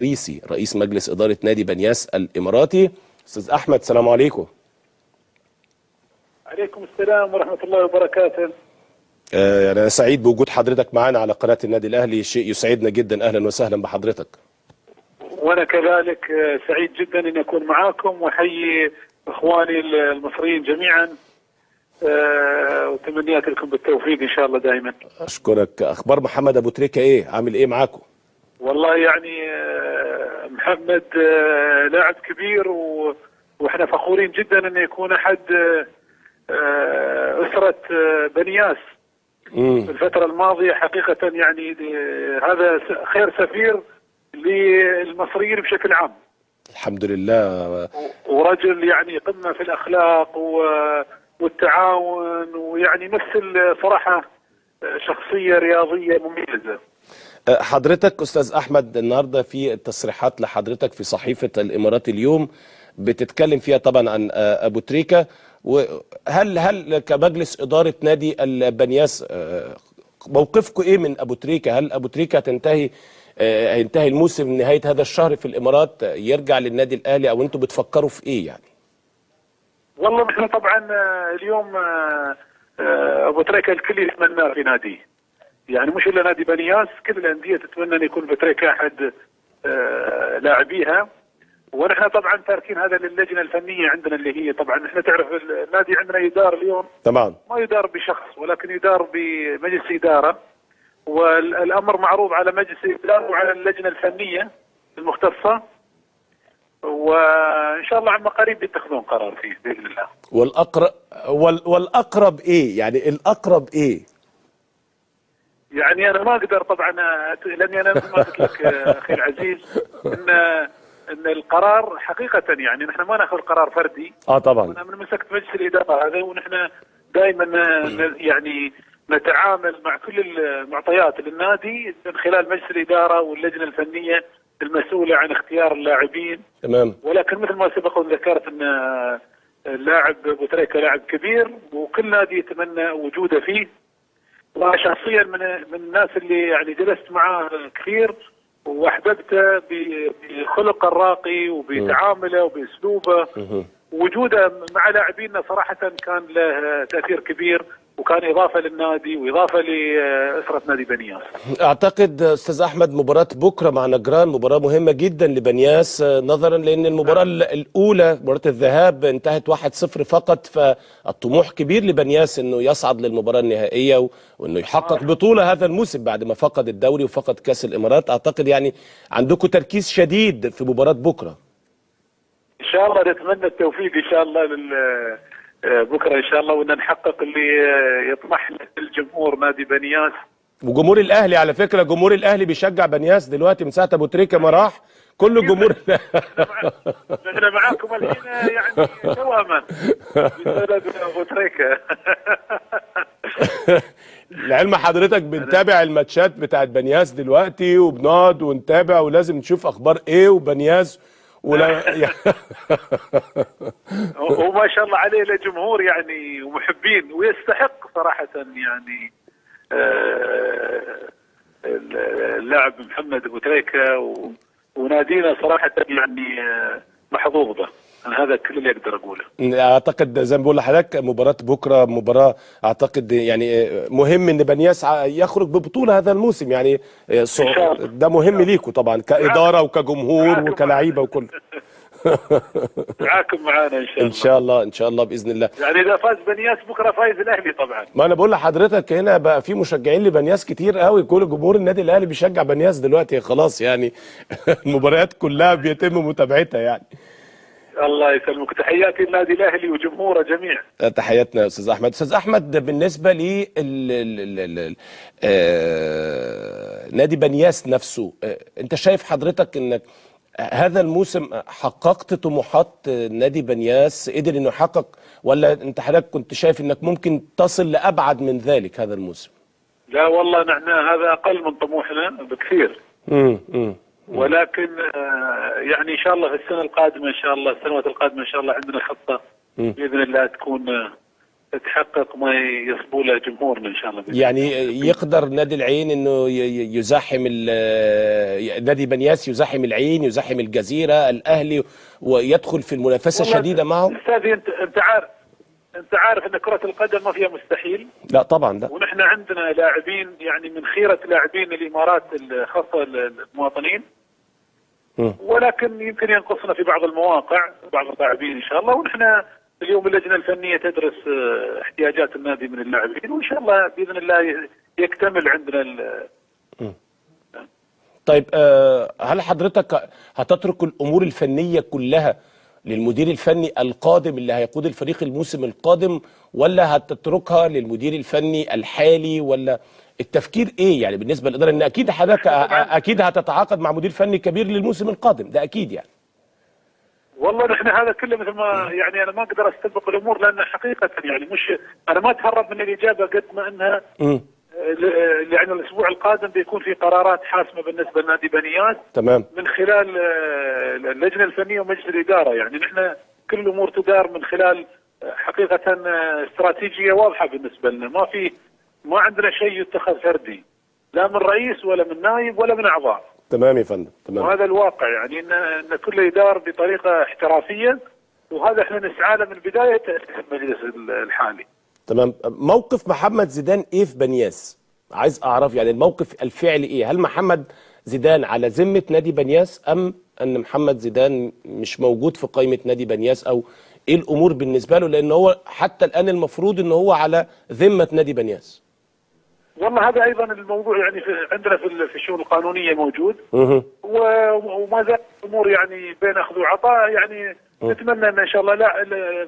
ريسي رئيس مجلس إدارة نادي بنياس الإماراتي. أستاذ أحمد، السلام عليكم. عليكم السلام ورحمة الله وبركاته. يعني أنا سعيد بوجود حضرتك معانا على قناة النادي الأهلي، شيء يسعدنا جدا. أهلا وسهلا بحضرتك. وأنا كذلك سعيد جدا أن أكون معاكم، وحيي إخواني المصريين جميعا، وتمنيات لكم بالتوفيق إن شاء الله دائما. أشكرك. أخبار محمد أبو تريكة إيه؟ عامل إيه معاكم؟ والله يعني محمد لاعب كبير، وإحنا فخورين جدا أنه يكون أحد أسرة بنياس في الفترة الماضية. حقيقة يعني هذا خير سفير للمصريين بشكل عام. الحمد لله. ورجل يعني قمة في الأخلاق والتعاون، ويعني يمثل صراحة شخصية رياضية مميزة. حضرتك أستاذ أحمد، النهاردة في تصريحات لحضرتك في صحيفة الإمارات اليوم بتتكلم فيها طبعا عن أبو تريكة، وهل كمجلس إدارة نادي البنياس موقفكم إيه من أبو تريكة؟ هل أبو تريكة هينتهي الموسم نهاية هذا الشهر في الإمارات، يرجع للنادي الأهلي، أو أنتم بتفكروا في إيه يعني؟ والله نحن طبعا اليوم أبو تريكة الكل يتمنى في ناديه، يعني مش إلا نادي بنياس، كل الأندية تتمنى أن يكون أبو تريكة أحد لاعبيها. ونحن طبعا تاركين هذا للجنه الفنيه عندنا، اللي هي طبعا احنا تعرف النادي عندنا يدار اليوم طبعا ما يدار بشخص، ولكن يدار بمجلس اداره، والامر معروض على مجلس الاداره وعلى اللجنه الفنيه المختصه، وان شاء الله عما قريب يتخذون قرار فيه باذن الله. والاقرب ايه؟ يعني الاقرب ايه؟ يعني انا ما اقدر طبعا، لاني انا مثل ما قلت لك اخي العزيز ان القرار حقيقه يعني نحن ما ناخذ قرار فردي. طبعا انا من مسكت مجلس الاداره هذا، ونحن دائما يعني نتعامل مع كل المعطيات للنادي من خلال مجلس الاداره واللجنه الفنيه المسؤوله عن اختيار اللاعبين. تمام. ولكن مثل ما سبق وذكرت ان اللاعب ابو تريكة لاعب كبير، وكل نادي يتمنى وجوده فيه. وشخصيا من الناس اللي يعني جلست معاه كثير واحببته بخلقه الراقي وبتعامله وباسلوبه. وجوده مع لاعبينا صراحه كان له تاثير كبير، وكان اضافه للنادي واضافه لاسره نادي بنياس. اعتقد استاذ احمد مباراه بكره مع نجران مباراه مهمه جدا لبنياس، نظرا لان المباراه الاولى مباراه الذهاب انتهت 1-0 فقط، فالطموح كبير لبنياس انه يصعد للمباراه النهائيه وانه يحقق بطوله هذا الموسم بعد ما فقد الدوري وفقد كاس الامارات. اعتقد يعني عندكم تركيز شديد في مباراه بكره. ان شاء الله نتمنى التوفيق ان شاء الله بكره ان شاء الله، وان نحقق اللي يطمح له الجمهور نادي بنياس وجمهور الاهلي. على فكره جمهور الاهلي بيشجع بنياس دلوقتي من ساعه ابو تريكة ما راح، كل جمهور احنا معاكم الحين يعني تماما بسبب ابو تريكة. لعلم حضرتك بنتابع الماتشات بتاعت بنياس دلوقتي، وبنقعد ونتابع ولازم نشوف اخبار ايه وبنياس ولا وما شاء الله عليه له جمهور يعني ومحبين، ويستحق صراحة يعني اللاعب محمد ابو تريكة، ونادينا صراحة يعني محظوظ به. أنا هذا كل اللي اقدر اقوله. اعتقد زي ما بقول لحضرتك مباراة بكره مباراة اعتقد يعني مهم ان بنياس يخرج ببطولة هذا الموسم، يعني ده مهم ليكم طبعا كإدارة وكجمهور وكلاعيبة وكل. معاكم معانا ان شاء الله. ان شاء الله ان شاء الله باذن الله. يعني اذا فاز بنياس بكره فايز الاهلي طبعا. ما انا بقول لحضرتك هنا بقى في مشجعين لبنياس كتير قوي، كل جمهور النادي الاهلي بيشجع بنياس دلوقتي خلاص يعني. المباريات كلها بيتم متابعتها يعني. الله يسلمك، تحياتي للنادي الاهلي وجمهوره جميع. تحياتنا يا استاذ احمد. استاذ احمد، بالنسبه ل نادي بنياس نفسه، انت شايف حضرتك انك هذا الموسم حققت طموحات نادي بنياس، قدر انه يحقق، ولا انت حضرتك كنت شايف انك ممكن تصل لابعد من ذلك هذا الموسم؟ لا والله نحن هذا اقل من طموحنا بكثير. ولكن يعني ان شاء الله في السنه القادمه ان شاء الله، السنوات القادمه ان شاء الله عندنا خطه باذن الله تكون تتحقق ما يصبو له جمهورنا ان شاء الله. يعني يقدر نادي العين انه يزاحم نادي بنياس، يزاحم العين، يزاحم الجزيره، الاهلي، ويدخل في المنافسه الشديده معه؟ استاذي انت عارف ان كره القدم ما فيها مستحيل. لا طبعا. ده ونحن عندنا لاعبين يعني من خيره لاعبين الامارات خاصه المواطنين، ولكن يمكن ينقصنا في بعض المواقع بعض اللاعبين ان شاء الله. ونحن اليوم اللجنه الفنيه تدرس احتياجات النادي من اللاعبين، وان شاء الله باذن الله يكتمل عندنا طيب هل حضرتك هتترك الامور الفنيه كلها للمدير الفني القادم اللي هيقود الفريق الموسم القادم، ولا هتتركها للمدير الفني الحالي، ولا التفكير ايه يعني بالنسبه للاداره؟ ان اكيد حضرتك اكيد هتتعاقد مع مدير فني كبير للموسم القادم، ده اكيد يعني. والله نحن هذا كله مثل ما يعني انا ما اقدر استبق الامور، لان حقيقه يعني مش انا ما اتهرب من الاجابه قد ما انها يعني الاسبوع القادم بيكون في قرارات حاسمه بالنسبه لنادي بنياس، تمام، من خلال اللجنه الفنيه ومجلس الاداره. يعني نحن كل الامور تدار من خلال حقيقه استراتيجيه واضحه بالنسبه لنا، ما عندنا شيء يتخذ فردي، لا من رئيس ولا من نائب ولا من اعضاء. تمام يا فندم، تمام. وهذا الواقع، يعني ان كله يدار بطريقه احترافيه، وهذا احنا نسعى له من بدايه المجلس الحالي. تمام. موقف محمد زيدان ايه في بنياس؟ عايز اعرف يعني الموقف الفعلي ايه؟ هل محمد زيدان على ذمه نادي بنياس، ام ان محمد زيدان مش موجود في قائمه نادي بنياس، او ايه الامور بالنسبه له؟ لان هو حتى الان المفروض ان هو على ذمه نادي بنياس. والله هذا ايضا الموضوع يعني عندنا في الشؤون القانونيه موجود، وما زالت الامور يعني بين اخذ وعطاء. يعني نتمنى ان شاء الله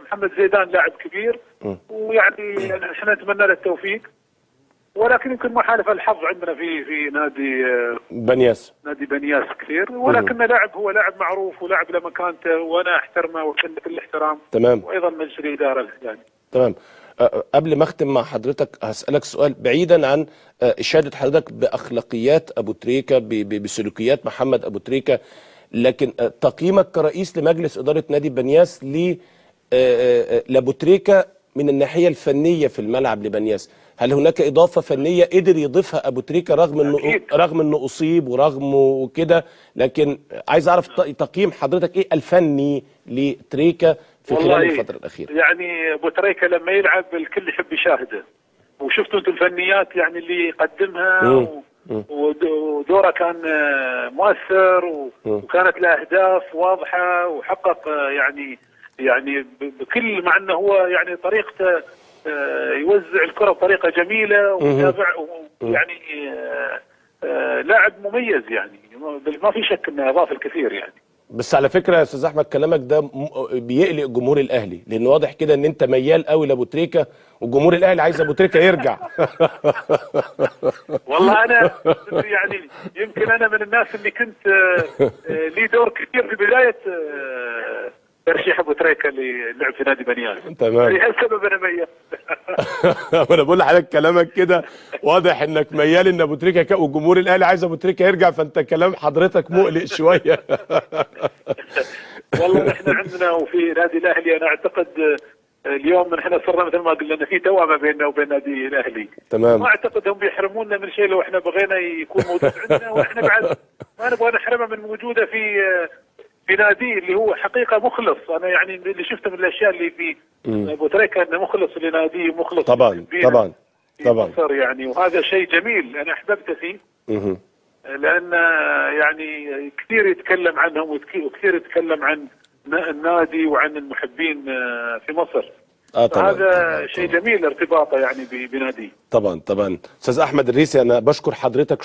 محمد زيدان لاعب كبير، ويعني احنا نتمنى له التوفيق، ولكن يمكن ما حالف الحظ عندنا في نادي بنياس. نادي بنياس كثير، ولكنه لاعب، هو لاعب معروف ولاعب له مكانته، وانا احترمه وكل الاحترام. تمام. وايضا مجلس الاداره يعني. تمام. قبل ما اختم مع حضرتك هسألك سؤال بعيدا عن إشادة حضرتك بأخلاقيات أبو تريكة، بسلوكيات محمد أبو تريكة، لكن تقييمك كرئيس لمجلس إدارة نادي بنياس لأبو تريكة من الناحية الفنية في الملعب لبنياس، هل هناك إضافة فنية قدر يضيفها أبو تريكة رغم إنه أصيب ورغم وكده؟ لكن عايز أعرف تقييم حضرتك إيه الفني لتريكة في خلال الفترة الأخيرة؟ يعني أبو تريكة لما يلعب الكل يحب يشاهده، وشفتوا انتم الفنيات يعني اللي يقدمها، ودوره كان مؤثر، وكانت له أهداف واضحة، وحقق يعني بكل، مع انه هو يعني طريقته يوزع الكرة بطريقة جميلة ومتابع، يعني لاعب مميز، يعني ما في شك انه اضاف الكثير يعني. بس على فكره يا استاذ احمد كلامك ده بيقلق جمهور الاهلي، لان واضح كده ان انت ميال قوي لابو تريكه، وجمهور الاهلي عايز ابو تريكه يرجع. والله انا يعني يمكن انا من الناس اللي كنت لي دور كثير في بدايه ترشيح ابو تريكه اللي لعب في نادي بنياس. تمام. لهالسبب انا ميال. وانا بقول لحضرتك كلامك كده واضح انك ميال ان ابو تريكه وجمهور الاهلي عايز ابو تريكه يرجع، فانت كلام حضرتك مقلق شويه. والله احنا عندنا وفي نادي الاهلي انا اعتقد اليوم احنا صرنا مثل ما قلنا في توأمة بيننا وبين نادي الاهلي. تمام. ما اعتقد هم بيحرمونا من شيء لو احنا بغينا يكون موجود عندنا، واحنا بعد ما نبغى نحرمه من وجوده في نادي اللي هو حقيقه مخلص. انا يعني اللي شفته من الاشياء اللي في ابو تريكة انه مخلص لناديه ومخلص طبعا مصر يعني، وهذا شيء جميل انا احببته فيه. لان يعني كثير يتكلم عنهم وكثير يتكلم عن النادي وعن المحبين في مصر. طبعا. هذا شيء جميل ارتباطه يعني بناديه. طبعا. استاذ احمد الريسي، انا بشكر حضرتك